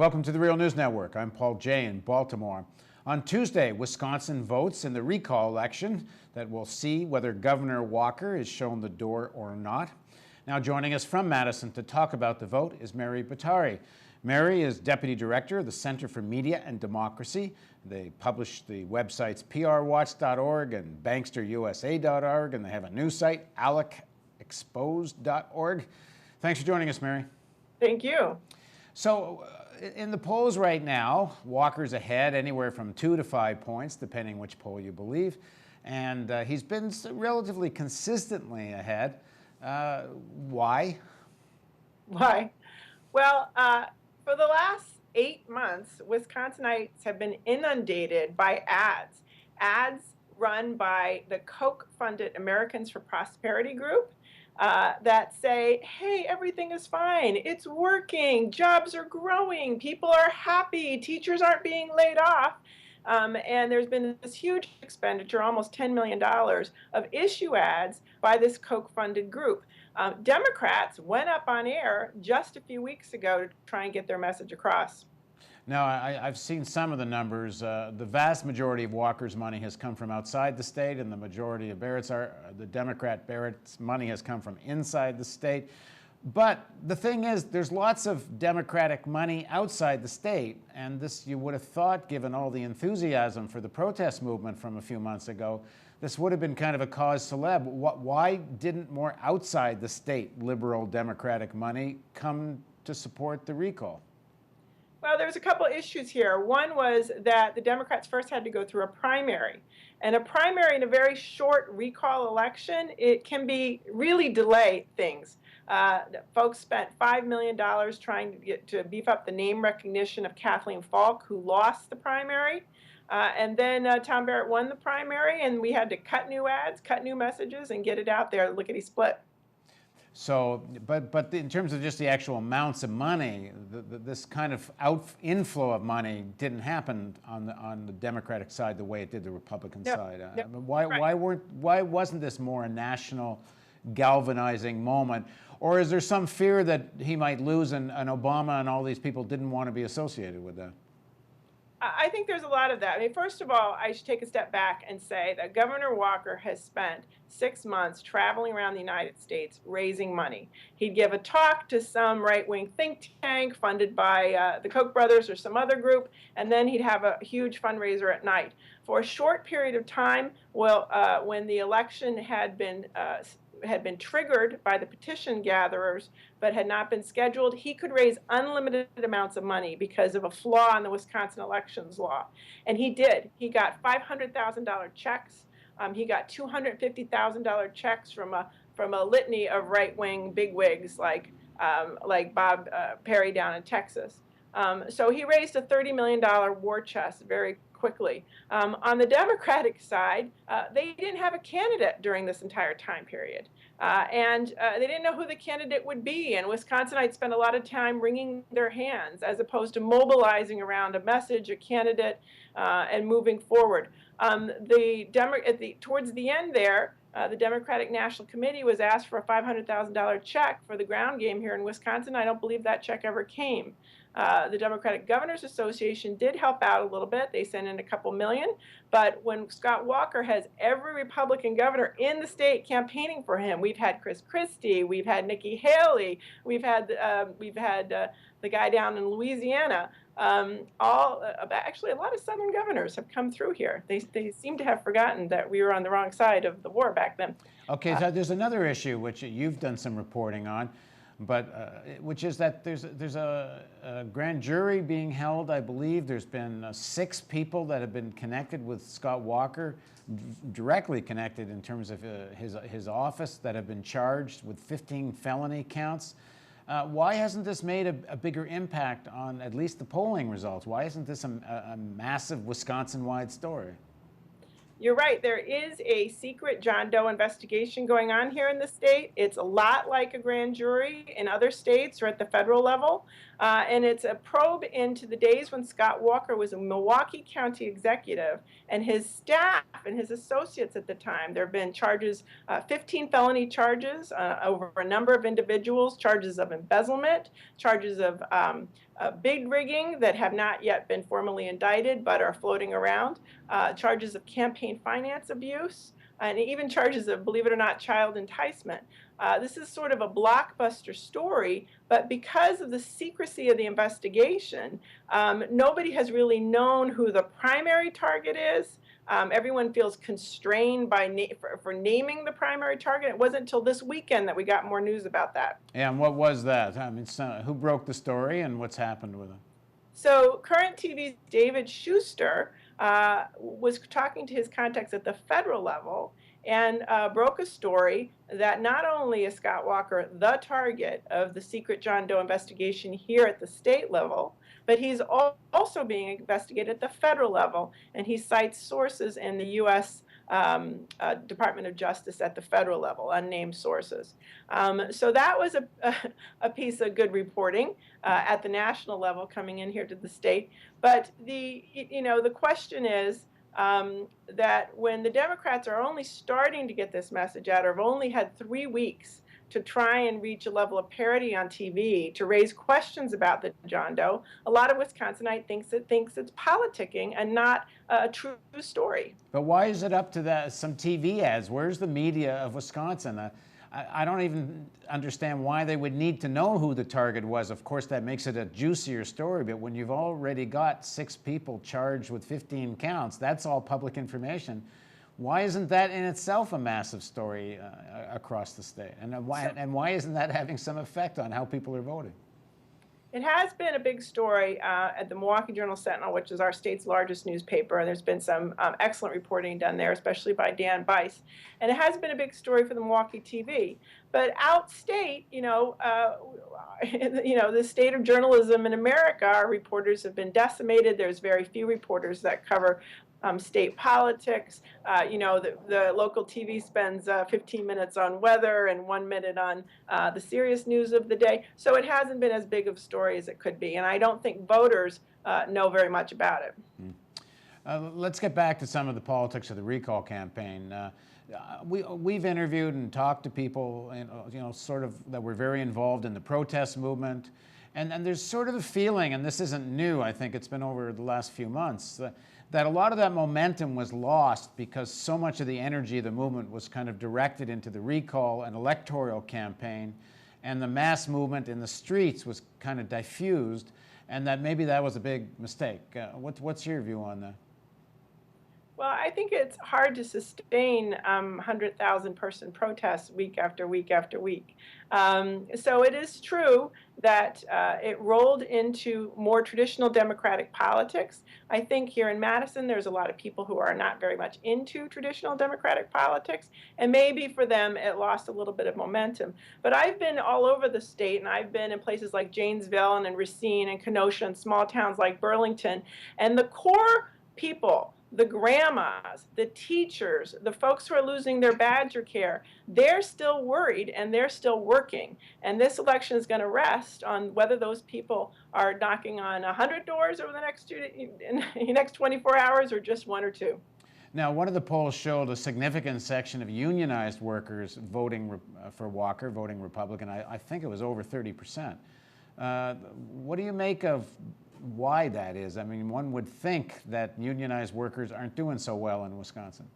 Welcome to the Real News Network. I'm Paul Jay in Baltimore. On Tuesday, Wisconsin votes in the recall election that will see whether Governor Walker is shown the door or not. Now joining us from Madison to talk about the vote is Mary Bottari. Mary is Deputy Director of the Center for Media and Democracy. They publish the websites prwatch.org and banksterusa.org, and they have a new site, alecexposed.org. Thanks for joining us, Mary. Thank you. So in the polls right now, Walker's ahead anywhere from 2 to 5 points, depending which poll you believe. And he's been relatively consistently ahead. Why? Why? Well, for the last 8 months, Wisconsinites have been inundated by ads run by the Koch-funded Americans for Prosperity group that say, hey, everything is fine, it's working, jobs are growing, people are happy, teachers aren't being laid off. And there's been this huge expenditure, almost $10 million, of issue ads by this Koch-funded group. Democrats went up on air just a few weeks ago to try and get their message across. Now, I've seen some of the numbers. The vast majority of Walker's money has come from outside the state, and the majority of the Democrat Barrett's money has come from inside the state. But the thing is, there's lots of Democratic money outside the state, and this, you would have thought, given all the enthusiasm for the protest movement from a few months ago, this would have been kind of a cause célèbre. Why didn't more outside the state liberal Democratic money come to support the recall? Well, there's a couple issues here. One was that the Democrats first had to go through a primary. And a primary in a very short recall election, it can really delay things. Folks spent $5 million trying to beef up the name recognition of Kathleen Falk, who lost the primary. And then Tom Barrett won the primary, and we had to cut new ads, cut new messages, and get it out there, lickety split. So, but in terms of just the actual amounts of money, this kind of inflow of money didn't happen on the Democratic side the way it did the Republican side. Why wasn't this more a national galvanizing moment? Or is there some fear that he might lose and Obama and all these people didn't want to be associated with that? I think there's a lot of that. I mean, first of all, I should take a step back and say that Governor Walker has spent 6 months traveling around the United States raising money. He'd give a talk to some right-wing think tank funded by the Koch brothers or some other group, and then he'd have a huge fundraiser at night. For a short period of time, when the election had been triggered by the petition gatherers but had not been scheduled, he could raise unlimited amounts of money because of a flaw in the Wisconsin elections law. And he did. He got $500,000 checks. He got $250,000 checks from a litany of right-wing bigwigs like Bob Perry down in Texas. So he raised a $30 million war chest very quickly. On the Democratic side, they didn't have a candidate during this entire time period. And they didn't know who the candidate would be. And Wisconsinites spent a lot of time wringing their hands as opposed to mobilizing around a message, a candidate, and moving forward. Towards the end there, the Democratic National Committee was asked for a $500,000 check for the ground game here in Wisconsin. I don't believe that check ever came. The Democratic Governors Association did help out a little bit. They sent in a couple million. But when Scott Walker has every Republican governor in the state campaigning for him, we've had Chris Christie, we've had Nikki Haley, we've had the guy down in Louisiana. Actually, a lot of Southern governors have come through here. They seem to have forgotten that we were on the wrong side of the war back then. Okay, so there's another issue which you've done some reporting on, but which is that there's a grand jury being held, I believe. There's been 6 people that have been connected with Scott Walker, directly connected in terms of his office, that have been charged with 15 felony counts. Why hasn't this made a bigger impact on at least the polling results? Why isn't this a massive Wisconsin-wide story? You're right. There is a secret John Doe investigation going on here in the state. It's a lot like a grand jury in other states or at the federal level. And it's a probe into the days when Scott Walker was a Milwaukee County executive and his staff and his associates at the time. There have been charges, 15 felony charges over a number of individuals, charges of embezzlement, charges of big rigging that have not yet been formally indicted but are floating around, charges of campaign finance abuse, and even charges of, believe it or not, child enticement. This is sort of a blockbuster story, but because of the secrecy of the investigation, nobody has really known who the primary target is. Everyone feels constrained for naming the primary target. It wasn't until this weekend that we got more news about that. Yeah, and what was that? I mean, who broke the story and what's happened with it? So current TV's David Shuster was talking to his contacts at the federal level and broke a story that not only is Scott Walker the target of the secret John Doe investigation here at the state level, but he's also being investigated at the federal level, and he cites sources in the U.S. Department of Justice at the federal level, unnamed sources. So that was a piece of good reporting at the national level coming in here to the state. But the question is, that when the Democrats are only starting to get this message out, or have only had 3 weeks to try and reach a level of parity on TV, to raise questions about the John Doe, a lot of Wisconsinite thinks it's politicking and not a true story. But why is it up to some TV ads? Where's the media of Wisconsin? I don't even understand why they would need to know who the target was. Of course, that makes it a juicier story, but when you've already got 6 people charged with 15 counts, that's all public information. Why isn't that in itself a massive story across the state? And why isn't that having some effect on how people are voting? It has been a big story at the Milwaukee Journal-Sentinel, which is our state's largest newspaper, and there's been some excellent reporting done there, especially by Dan Bice. And it has been a big story for the Milwaukee TV. But outstate, the state of journalism in America, our reporters have been decimated. There's very few reporters that cover state politics. The local TV spends 15 minutes on weather and 1 minute on the serious news of the day. So it hasn't been as big of a story as it could be. And I don't think voters know very much about it. Let's get back to some of the politics of the recall campaign. We've interviewed and talked to people, sort of that were very involved in the protest movement. And there's sort of a feeling, and this isn't new, I think it's been over the last few months, that a lot of that momentum was lost because so much of the energy of the movement was kind of directed into the recall and electoral campaign, and the mass movement in the streets was kind of diffused, and that maybe that was a big mistake. What's your view on that? Well, I think it's hard to sustain 100,000 person protests week after week after week. So it is true that it rolled into more traditional Democratic politics. I think here in Madison, there's a lot of people who are not very much into traditional Democratic politics, and maybe for them it lost a little bit of momentum. But I've been all over the state, and I've been in places like Janesville and Racine and Kenosha and small towns like Burlington, and the core people, the grandmas, the teachers, the folks who are losing their Badger care, they're still worried and they're still working. And this election is going to rest on whether those people are knocking on 100 doors over the next 24 hours or just 1 or 2. Now, one of the polls showed a significant section of unionized workers voting for Walker, voting Republican. I think it was over 30%. What do you make of why that is? I mean, one would think that unionized workers aren't doing so well in Wisconsin.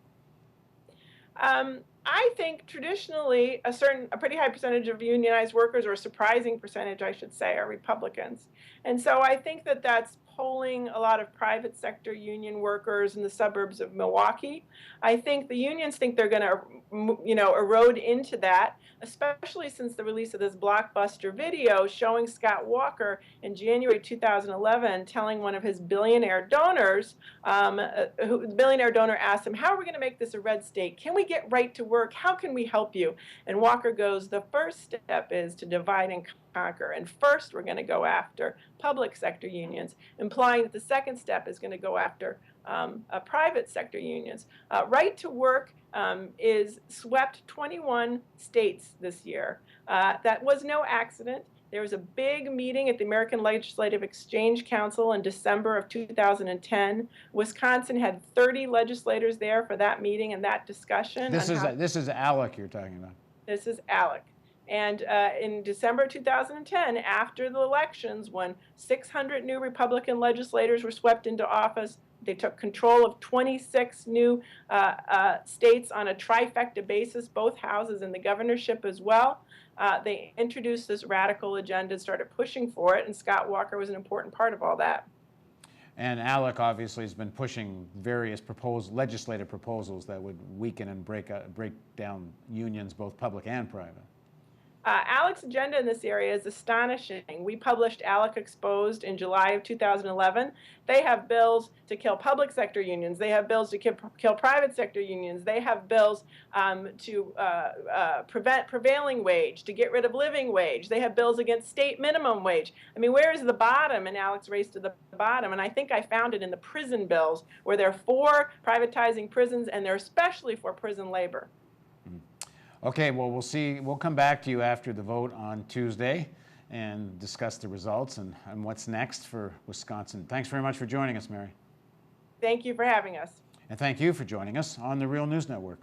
I think traditionally a pretty high percentage of unionized workers, or a surprising percentage, I should say, are Republicans. And so I think that that's polling a lot of private sector union workers in the suburbs of Milwaukee. I think the unions think they're going to, erode into that, especially since the release of this blockbuster video showing Scott Walker in January 2011 telling one of his billionaire donors, the billionaire donor asked him, "How are we going to make this a red state? Can we get right to work? How can we help you?" And Walker goes, "The first step is to divide and conquer. And first, we're going to go after public sector unions," implying that the second step is going to go after private sector unions. Right to work is swept 21 states this year. That was no accident. There was a big meeting at the American Legislative Exchange Council in December of 2010. Wisconsin had 30 legislators there for that meeting and that discussion. This is ALEC you're talking about. This is ALEC. And in December 2010, after the elections, when 600 new Republican legislators were swept into office, they took control of 26 new states on a trifecta basis, both houses and the governorship as well. They introduced this radical agenda and started pushing for it, and Scott Walker was an important part of all that. And ALEC obviously has been pushing various legislative proposals that would weaken and break down unions, both public and private. ALEC's agenda in this area is astonishing. We published ALEC Exposed in July of 2011. They have bills to kill public sector unions. They have bills to kill private sector unions. They have bills to prevent prevailing wage, to get rid of living wage. They have bills against state minimum wage. I mean, where is the bottom in ALEC's race to the bottom? And I think I found it in the prison bills, where they're for privatizing prisons, and they're especially for prison labor. Okay, well, we'll come back to you after the vote on Tuesday and discuss the results and what's next for Wisconsin. Thanks very much for joining us, Mary. Thank you for having us. And thank you for joining us on the Real News Network.